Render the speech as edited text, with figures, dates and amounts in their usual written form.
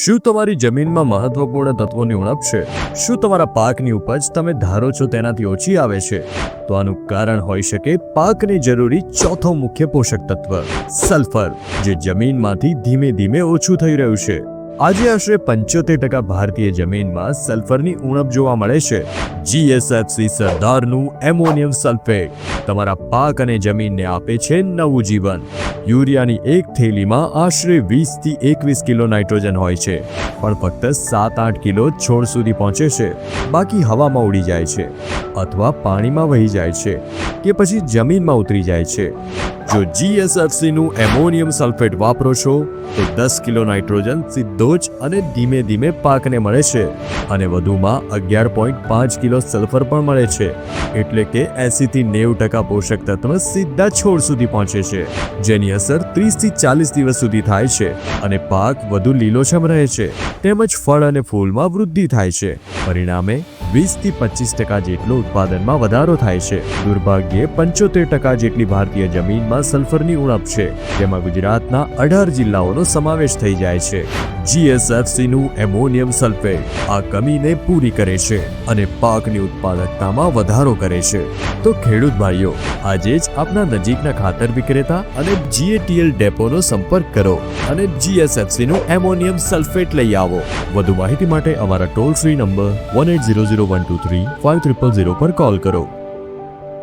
શું તમારી જમીનમાં મહત્વપૂર્ણ તત્વોની ઉણપ છે? શું તમારા પાકની ઉપજ તમે ધારો છો તેનાથી ઓછી આવે છે? તો આનું કારણ હોઈ શકે પાકને જરૂરી ચોથો મુખ્ય પોષક તત્વ સલ્ફર, જે જમીનમાંથી ધીમે ધીમે ઓછું થઈ રહ્યું છે. આજે આશરે 75% ભારતીય જમીનમાં સલ્ફરની ઉણપ જોવા મળે છે. GSFC સરદારનું એમોનિયમ સલ્ફેટ તમારા પાક અને જમીનને આપે છે નવું જીવન. યુરિયાની એક થેલીમાં આશરે 20 થી 21 કિલો નાઇટ્રોજન હોય છે, પણ ફક્ત 7-8 કિલો છોડ સુધી પહોંચે છે. બાકી હવામાં ઉડી જાય છે, અથવા પાણીમાં વહી જાય છે, કે પછી જમીનમાં ઉતરી જાય છે. જો GSFC નું એમોનિયમ સલ્ફેટ વાપરો છો તો 10 કિલો નાઇટ્રોજન સીધો જ અને ધીમે ધીમે પાકને મળે છે, અને વધુમાં 11.5 કિલો સલ્ફર પણ મળે છે. એટલે કે 80 થી 90% પોષક તત્વ સીધા છોડ સુધી પહોંચે છે, જેની અસર 30 થી 40 દિવસ સુધી થાય છે, અને પાક વધુ લીલોછમ રહે છે, તેમજ ફળ અને ફૂલમાં વૃદ્ધિ થાય છે. પરિણામે 20 થી 25% જેટલો ઉત્પાદનમાં વધારો થાય છે. દુર્ભાગ્યે 75% જેટલી ભારતીય જમીનમાં સલ્ફરની ઉણપ છે, જેમાં ગુજરાતના 18 જિલ્લાઓનો સમાવેશ થઈ જાય છે. GSFC નું એમોનિયમ સલ્ફેટ આ કમીને પૂરી કરે છે અને પાકની ઉત્પાદકતામાં વધારો કરે છે. તો ખેડૂત ભાઈઓ, આજે જ આપના નજીકના ખાતર વિક્રેતા અને GATL ડેપોનો સંપર્ક કરો અને GSFC નું એમોનિયમ સલ્ફેટ લઈ આવો. વધુ માહિતી માટે અમારા ટોલ ફ્રી નંબર 1800 123 5000 પર કોલ કરો.